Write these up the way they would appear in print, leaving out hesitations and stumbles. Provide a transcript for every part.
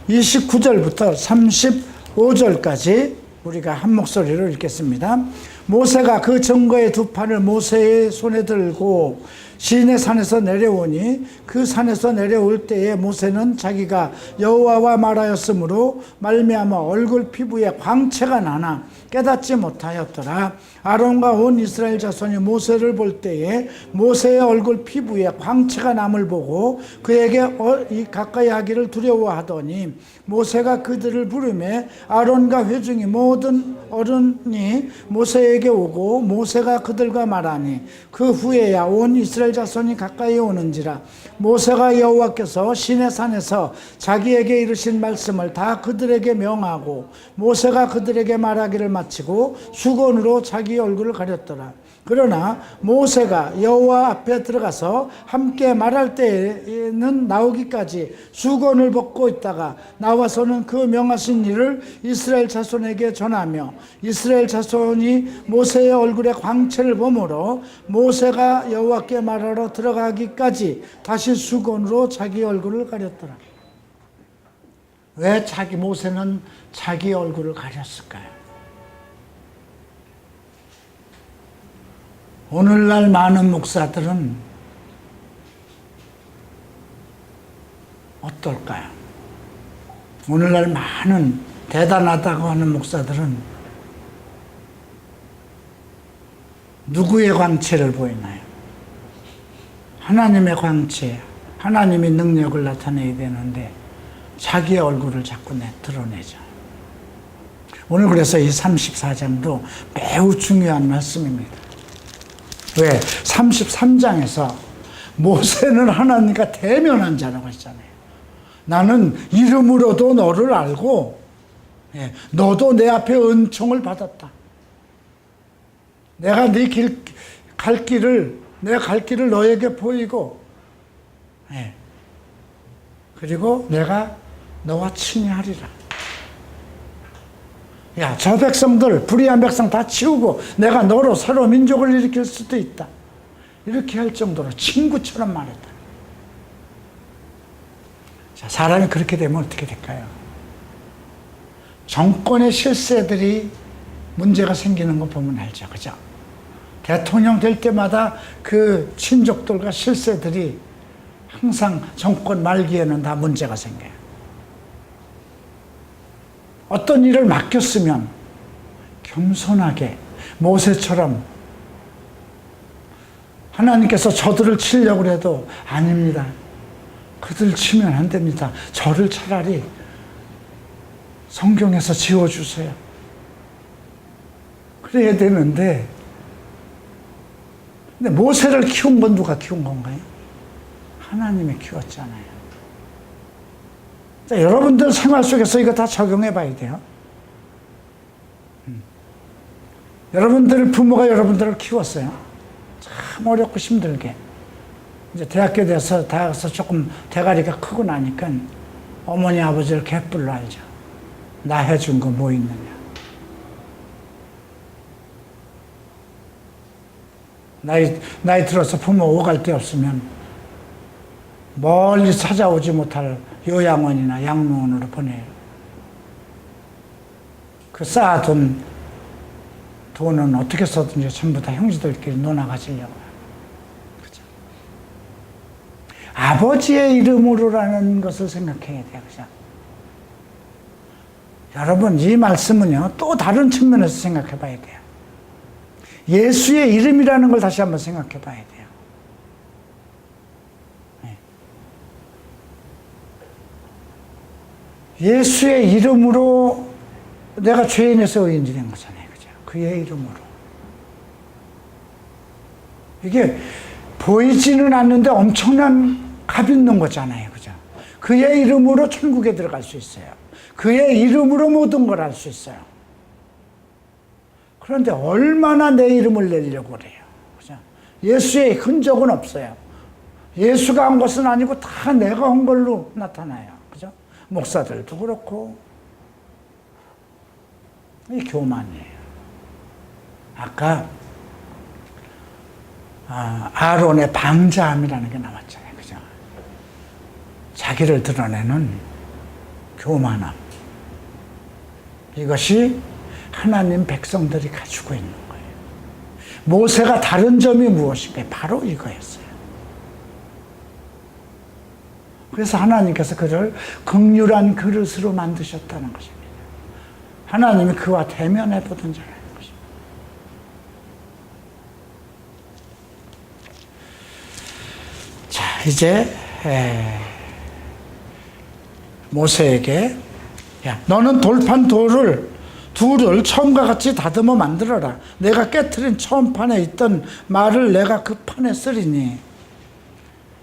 29절부터 35절까지 우리가 한 목소리로 읽겠습니다. 모세가 그 증거의 두 판을 모세의 손에 들고 시내 산에서 내려오니 그 산에서 내려올 때에 모세는 자기가 여호와와 말하였으므로 말미암아 얼굴 피부에 광채가 나나 깨닫지 못하였더라. 아론과 온 이스라엘 자손이 모세를 볼 때에 모세의 얼굴 피부에 광채가 남을 보고 그에게 가까이 하기를 두려워하더니 모세가 그들을 부르매 아론과 회중이 모든 어른이 모세에게 오고 모세가 그들과 말하니 그 후에야 온 이스라엘 자손이 가까이 오는지라. 모세가 여호와께서 시내산에서 자기에게 이르신 말씀을 다 그들에게 명하고 모세가 그들에게 말하기를 마치고 수건으로 자기 얼굴을 가렸더라. 그러나 모세가 여호와 앞에 들어가서 함께 말할 때에는 나오기까지 수건을 벗고 있다가 나와서는 그 명하신 일을 이스라엘 자손에게 전하며 이스라엘 자손이 모세의 얼굴에 광채를 보므로 모세가 여호와께 말하러 들어가기까지 다시 수건으로 자기 얼굴을 가렸더라. 왜 모세는 자기 얼굴을 가렸을까요? 오늘날 많은 목사들은 어떨까요? 오늘날 많은 대단하다고 하는 목사들은 누구의 광채를 보이나요? 하나님의 광채, 하나님의 능력을 나타내야 되는데 자기의 얼굴을 자꾸 드러내죠. 오늘 그래서 이 34장도 매우 중요한 말씀입니다. 왜? 33장에서 모세는 하나님과 대면한 자라고 했잖아요. 나는 이름으로도 너를 알고 너도 내 앞에 은총을 받았다. 내가 갈 길을 너에게 보이고 그리고 내가 너와 친히 하리라. 야, 저 백성들, 불의한 백성 다 치우고 내가 너로 새로 민족을 일으킬 수도 있다. 이렇게 할 정도로 친구처럼 말했다. 자, 사람이 그렇게 되면 어떻게 될까요? 정권의 실세들이 문제가 생기는 거 보면 알죠. 그죠? 대통령 될 때마다 그 친족들과 실세들이 항상 정권 말기에는 다 문제가 생겨요. 어떤 일을 맡겼으면 겸손하게 모세처럼 하나님께서 저들을 치려고 해도 아닙니다. 그들 치면 안 됩니다. 저를 차라리 성경에서 지워주세요. 그래야 되는데 근데 모세를 키운 건 누가 키운 건가요? 하나님이 키웠잖아요. 자, 여러분들 생활 속에서 이거 다 적용해 봐야 돼요. 여러분들 부모가 여러분들을 키웠어요. 참 어렵고 힘들게. 이제 대학교 돼서 다가서 조금 대가리가 크고 나니까 어머니 아버지를 개뿔로 알죠. 나 해준 거 뭐 있느냐. 나이 들어서 부모 오갈 데 없으면 멀리 찾아오지 못할 요양원이나 양로원으로 보내요. 그 쌓아둔 돈은 어떻게 써든지 전부 다 형제들끼리 놀아가지려고요. 그죠? 아버지의 이름으로라는 것을 생각해야 돼요. 그죠? 여러분, 이 말씀은요, 또 다른 측면에서 생각해 봐야 돼요. 예수의 이름이라는 걸 다시 한번 생각해 봐야 돼요. 예수의 이름으로 내가 죄인에서 의인이 된 거잖아요. 그죠? 그의 이름으로. 이게 보이지는 않는데 엄청난 값 있는 거잖아요. 그죠? 그의 이름으로 천국에 들어갈 수 있어요. 그의 이름으로 모든 걸 할 수 있어요. 그런데 얼마나 내 이름을 내려고 그래요. 그죠? 예수의 흔적은 없어요. 예수가 한 것은 아니고 다 내가 한 걸로 나타나요. 그죠? 목사들도 그렇고. 이 교만이에요. 아까 아론의 방자함이라는 게 나왔잖아요. 그죠? 자기를 드러내는 교만함. 이것이 하나님 백성들이 가지고 있는 거예요. 모세가 다른 점이 무엇인가? 바로 이거였어요. 그래서 하나님께서 그를 긍휼한 그릇으로 만드셨다는 것입니다. 하나님이 그와 대면해 보던 자라는 것입니다. 자, 이제 모세에게 야, 너는 돌판 둘을 처음과 같이 다듬어 만들어라. 내가 깨트린 처음 판에 있던 말을 내가 그 판에 쓰리니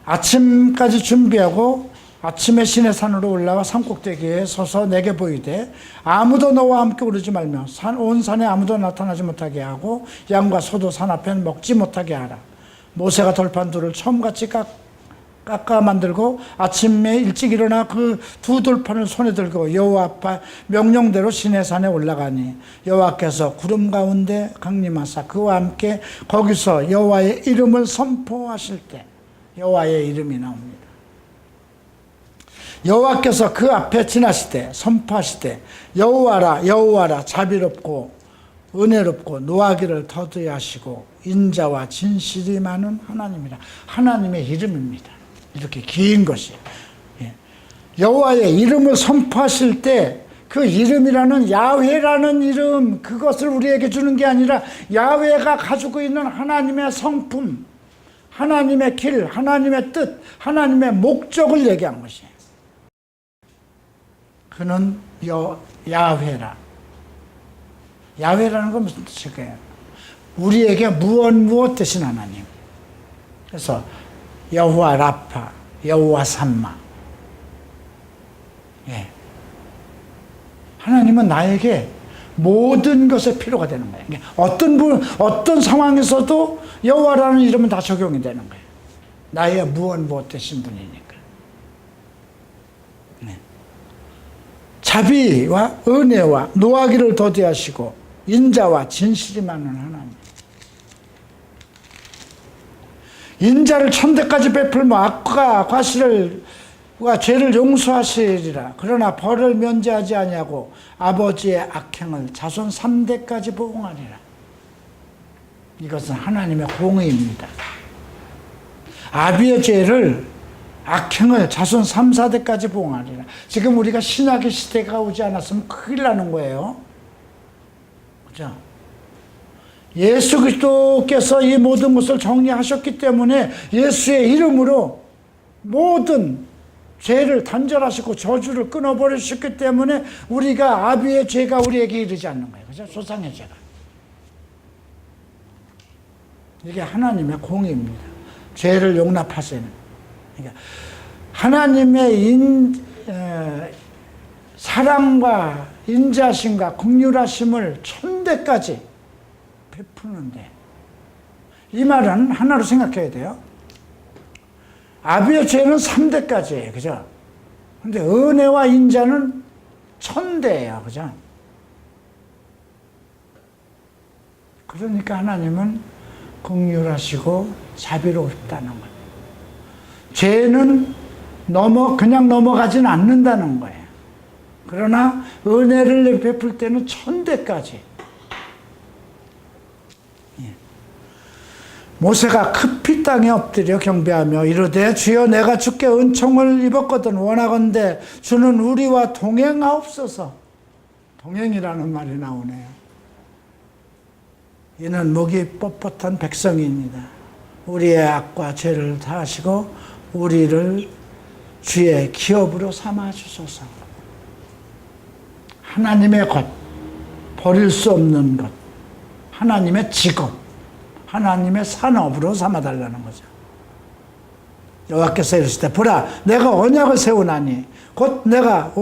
아침까지 준비하고 아침에 시내산으로 올라와 산꼭대기에 서서 내게 보이되 아무도 너와 함께 오르지 말며 온 산에 아무도 나타나지 못하게 하고 양과 소도 산 앞에는 먹지 못하게 하라. 모세가 돌판 둘을 처음같이 깎아 만들고 아침에 일찍 일어나 그 두 돌판을 손에 들고 여호와 앞에 명령대로 시내산에 올라가니 여호와께서 구름 가운데 강림하사 그와 함께 거기서 여호와의 이름을 선포하실 때 여호와의 이름이 나옵니다. 여호와께서 그 앞에 지나실 때 선포하실 때 여호와라 여호와라 자비롭고 은혜롭고 노하기를 더디게 하시고 인자와 진실이 많은 하나님이라. 하나님의 이름입니다. 이렇게 긴 것이에요. 여호와의 이름을 선포하실 때 그 이름이라는 야훼라는 이름, 그것을 우리에게 주는 게 아니라 야훼가 가지고 있는 하나님의 성품, 하나님의 길, 하나님의 뜻, 하나님의 목적을 얘기한 것이에요. 그는 야훼라. 야훼라는 건 무슨 뜻일까요? 우리에게 무엇 되신 하나님. 그래서 여호와 라파, 여호와 삼마. 예. 하나님은 나에게 모든 것에 필요가 되는 거예요. 어떤 상황에서도 여호와라는 이름은 다 적용이 되는 거예요. 나의 무엇 되신 분이니까. 네. 자비와 은혜와 노하기를 더디하시고 인자와 진실이 많은 하나님. 인자를 천대까지 베풀며 악과 과실과 죄를 용서하시리라. 그러나 벌을 면제하지 아니하고 아버지의 악행을 자손 3대까지 보응하리라. 이것은 하나님의 공의입니다. 아비의 죄를 악행을 자손 3, 4대까지 보응하리라. 지금 우리가 신약의 시대가 오지 않았으면 큰일 나는 거예요. 그죠? 예수 그리스도께서 이 모든 것을 정리하셨기 때문에 예수의 이름으로 모든 죄를 단절하시고 저주를 끊어버리셨기 때문에 우리가 아비의 죄가 우리에게 이르지 않는 거예요. 그죠? 조상의 죄가. 이게 하나님의 공의입니다. 죄를 용납하시는. 그러니까 하나님의 사랑과 인자심과 긍휼하심을 천대까지 베푸는데, 이 말은 하나로 생각해야 돼요. 아비의 죄는 3대까지예요. 그죠? 근데 은혜와 인자는 1000대예요. 그죠? 그러니까 하나님은 긍휼하시고 자비롭다는 거예요. 죄는 그냥 넘어가지는 않는다는 거예요. 그러나 은혜를 베풀 때는 1000대까지. 모세가 급히 땅에 엎드려 경배하며 이르되 주여 내가 주께 은총을 입었거든 원하건대 주는 우리와 동행하옵소서. 동행이라는 말이 나오네요. 이는 목이 뻣뻣한 백성입니다. 우리의 악과 죄를 다하시고 우리를 주의 기업으로 삼아 주소서. 하나님의 것, 버릴 수 없는 것, 하나님의 직업, 하나님의 산업으로 삼아달라는 거죠. 여호와께서 이르시되 보라 내가 언약을 세우나니 곧 내가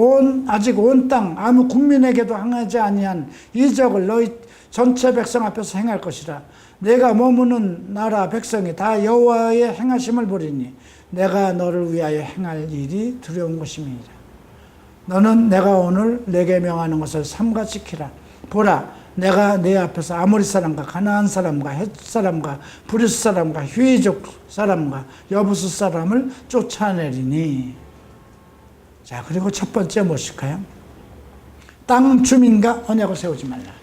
아직 온 땅 아무 국민에게도 행하지 아니한 이적을 너희 전체 백성 앞에서 행할 것이라. 내가 머무는 나라 백성이 다 여호와의 행하심을 보리니 내가 너를 위하여 행할 일이 두려운 것임이니라. 너는 내가 오늘 내게 명하는 것을 삼가 지키라. 보라 내가 내 앞에서 아모리 사람과 가나안 사람과 헷 사람과 브리스 사람과 휘족 사람과 여부스 사람을 쫓아내리니. 자, 그리고 첫 번째 무엇일까요? 땅 주민과 언약을 세우지 말라.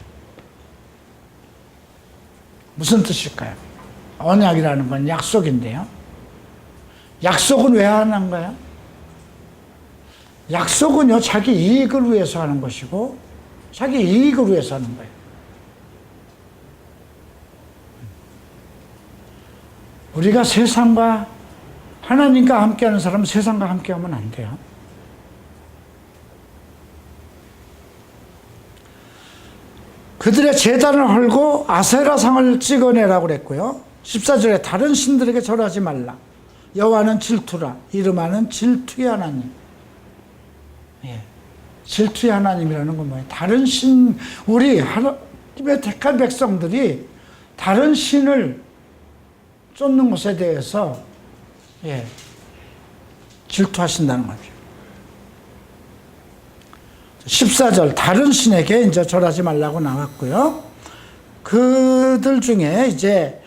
무슨 뜻일까요? 언약이라는 건 약속인데요. 약속은 왜 하는 거예요? 약속은요, 자기 이익을 위해서 하는 것이고, 자기 이익을 위해서 하는 거예요. 우리가 세상과, 하나님과 함께하는 사람은 세상과 함께하면 안 돼요. 그들의 제단을 헐고 아세라상을 찍어내라고 그랬고요. 14절에 다른 신들에게 절하지 말라. 여호와는 질투라. 이름하는 질투의 하나님. 예. 질투의 하나님이라는 건 뭐예요? 다른 신, 우리 하나님의 택한 백성들이 다른 신을 쫓는 것에 대해서 질투하신다는 거죠. 14절 다른 신에게 이제 절하지 말라고 나왔고요. 그들 중에 이제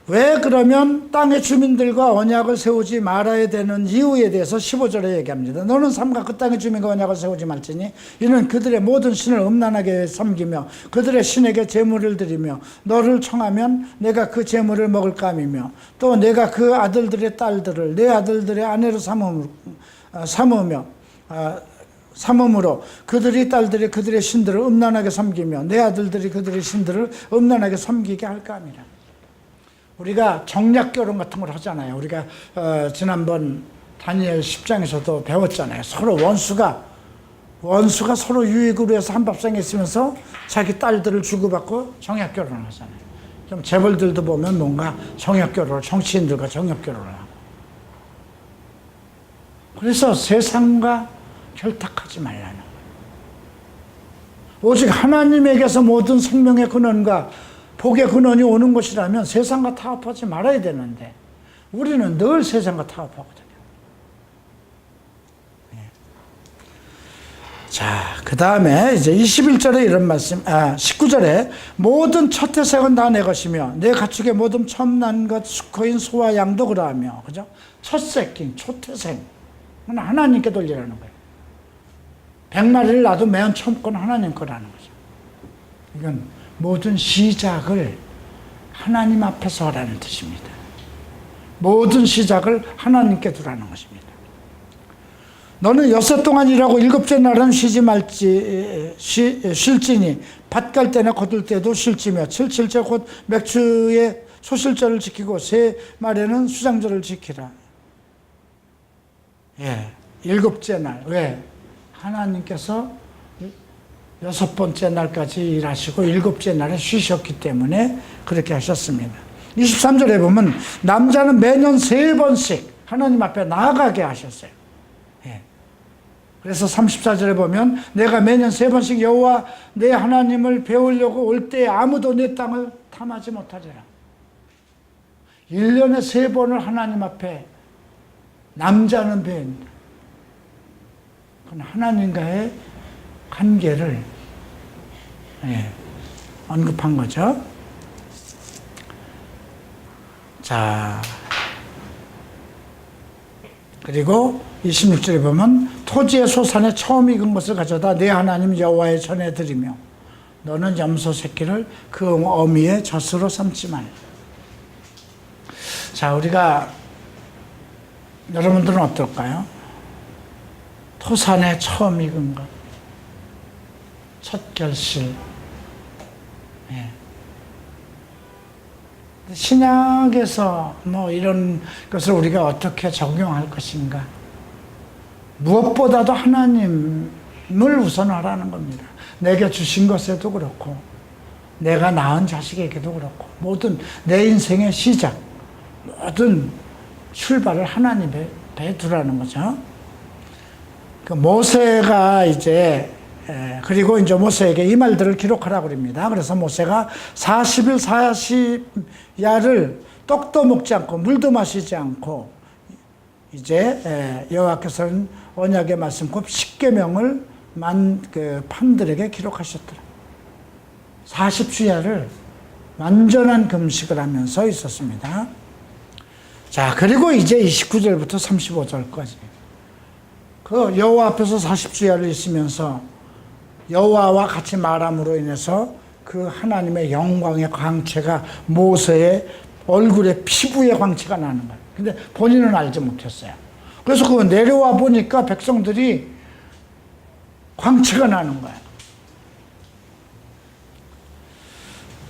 왜 그러면 땅의 주민들과 언약을 세우지 말아야 되는 이유에 대해서 15절에 얘기합니다. 너는 삼가 그 땅의 주민과 언약을 세우지 말지니 이는 그들의 모든 신을 음란하게 섬기며 그들의 신에게 제물을 드리며 너를 청하면 내가 그 제물을 먹을 감이며 또 내가 그 아들들의 딸들을 내 아들들의 아내로 삼음으로 그들의 딸들이 그들의 신들을 음란하게 섬기며 내 아들들이 그들의 신들을 음란하게 섬기게 할까 합니다. 우리가 정략결혼 같은 걸 하잖아요. 우리가 지난번 다니엘 10장에서도 배웠잖아요. 서로 원수가 서로 유익을 위해서 한밥상에 있으면서 자기 딸들을 주고받고 정략결혼을 하잖아요. 좀 재벌들도 보면 뭔가 정략결혼을, 정치인들과 정략결혼을 하고. 그래서 세상과 결탁하지 말라는 거예요. 오직 하나님에게서 모든 생명의 근원과 복의 근원이 오는 것이라면 세상과 타협하지 말아야 되는데 우리는 늘 세상과 타협하거든요. 자, 그 다음에 이제 21절에 이런 말씀, 19절에 모든 첫 태생은 다 내 것이며 내 가축의 모든 처음 난 것 수컷인 소와 양도 그러하며, 그죠? 첫 새끼, 초태생 하나님께 돌리라는 거예요. 100마리를 놔도 맨 처음 건 하나님 거라는 거죠. 이건 모든 시작을 하나님 앞에서 하라는 뜻입니다. 모든 시작을 하나님께 두라는 것입니다. 너는 6 동안 일하고 7째 날은 쉬지 말지 쉴지니 밭 갈 때나 거둘 때도 쉴지며 7.7절 곧 맥주의 소실절을 지키고 새 말에는 수장절을 지키라. 7째 날. 왜? 하나님께서 6번째 날까지 일하시고 7째 날에 쉬셨기 때문에 그렇게 하셨습니다. 23절에 보면 남자는 매년 3번씩 하나님 앞에 나아가게 하셨어요. 그래서 34절에 보면 내가 매년 3번씩 여호와 내 하나님을 배우려고 올 때 아무도 내 땅을 탐하지 못하리라. 1년에 3번을 하나님 앞에 남자는 배웁니다. 그건 하나님과의 관계를 언급한 거죠. 자, 그리고 26절에 보면 토지의 소산에 처음 익은 것을 가져다 내 하나님 여호와의 전에 드리며 너는 염소 새끼를 그 어미의 젖으로 삼지 말라. 자, 우리가 여러분들은 어떨까요? 토산에 처음 익은 것, 첫 결실. 신약에서 뭐 이런 것을 우리가 어떻게 적용할 것인가? 무엇보다도 하나님을 우선하라는 겁니다. 내게 주신 것에도 그렇고 내가 낳은 자식에게도 그렇고 모든 내 인생의 시작, 모든 출발을 하나님에 두라는 거죠. 그 모세가 이제 그리고 이제 모세에게 이 말들을 기록하라고 합니다. 그래서 모세가 40일 40야를 떡도 먹지 않고 물도 마시지 않고 이제 여호와께서는 언약의 말씀 곧 십계명을 판들에게 기록하셨더라. 40주야를 완전한 금식을 하면서 있었습니다. 자, 그리고 이제 29절부터 35절까지 그 여호와 앞에서 40주야를 있으면서 여호와와 같이 말함으로 인해서 그 하나님의 영광의 광채가 모세의 얼굴에 피부의 광채가 나는 거예요. 근데 본인은 알지 못했어요. 그래서 그 내려와 보니까 백성들이 광채가 나는 거예요.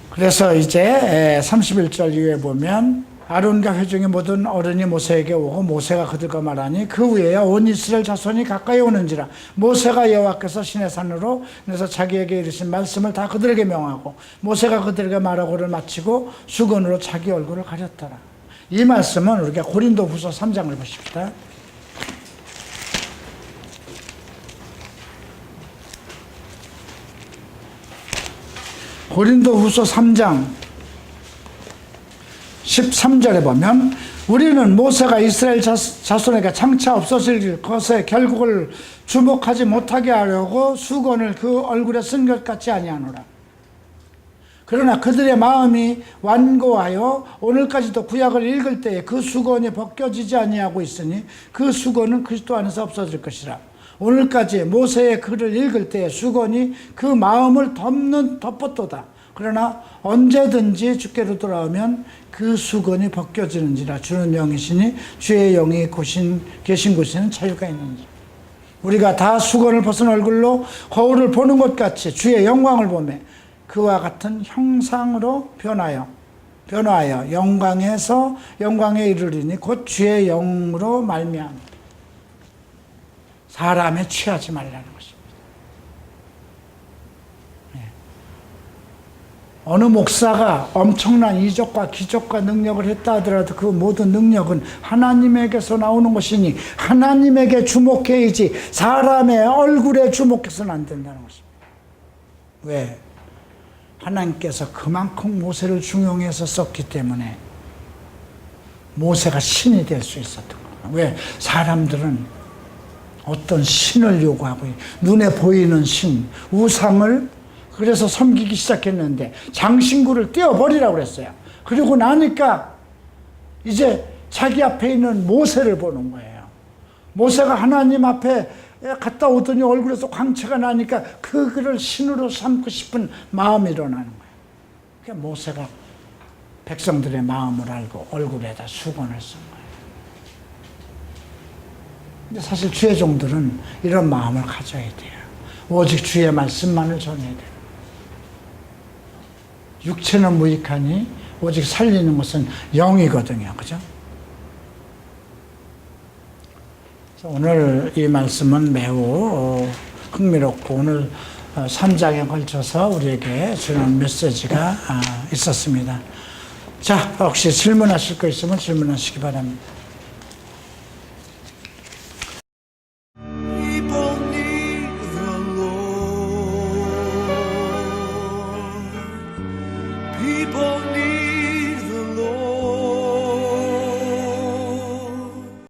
그래서 이제 31절 이후에 보면 아론과 회중의 모든 어른이 모세에게 오고 모세가 그들과 말하니 그 후에야 온 이스라엘 자손이 가까이 오는지라. 모세가 여호와께서 시내산으로 내서 자기에게 이르신 말씀을 다 그들에게 명하고 모세가 그들에게 말하고를 마치고 수건으로 자기 얼굴을 가렸더라. 이 말씀은 우리가 고린도후서 3장을 보십시다. 고린도후서 3장 13절에 보면 우리는 모세가 이스라엘 자손에게 장차 없어질 것의 결국을 주목하지 못하게 하려고 수건을 그 얼굴에 쓴 것 같지 아니하노라. 그러나 그들의 마음이 완고하여 오늘까지도 구약을 읽을 때에 그 수건이 벗겨지지 아니하고 있으니 그 수건은 그리스도 안에서 없어질 것이라. 오늘까지 모세의 글을 읽을 때에 수건이 그 마음을 덮었도다. 그러나 언제든지 주께로 돌아오면 그 수건이 벗겨지는지라. 주는 영이시니 주의 영이 계신 곳에는 자유가 있는지. 우리가 다 수건을 벗은 얼굴로 거울을 보는 것 같이 주의 영광을 보며 그와 같은 형상으로 변하여 영광에서 영광에 이르리니 곧 주의 영으로 말미암아. 사람에 취하지 말라는 것입니다. 어느 목사가 엄청난 이적과 기적과 능력을 했다 하더라도 그 모든 능력은 하나님에게서 나오는 것이니 하나님에게 주목해야지 사람의 얼굴에 주목해서는 안 된다는 것입니다. 왜? 하나님께서 그만큼 모세를 중용해서 썼기 때문에 모세가 신이 될 수 있었던 거예요. 왜? 사람들은 어떤 신을 요구하고 눈에 보이는 신, 우상을 그래서 섬기기 시작했는데 장신구를 떼어버리라고 그랬어요. 그리고 나니까 이제 자기 앞에 있는 모세를 보는 거예요. 모세가 하나님 앞에 갔다 오더니 얼굴에서 광채가 나니까 그를 신으로 삼고 싶은 마음이 일어나는 거예요. 그러니까 모세가 백성들의 마음을 알고 얼굴에다 수건을 쓴 거예요. 근데 사실 주의 종들은 이런 마음을 가져야 돼요. 오직 주의 말씀만을 전해야 돼요. 육체는 무익하니 오직 살리는 것은 영이거든요. 그죠? 오늘 이 말씀은 매우 흥미롭고 오늘 3장에 걸쳐서 우리에게 주는 메시지가 있었습니다. 자, 혹시 질문하실 거 있으면 질문하시기 바랍니다.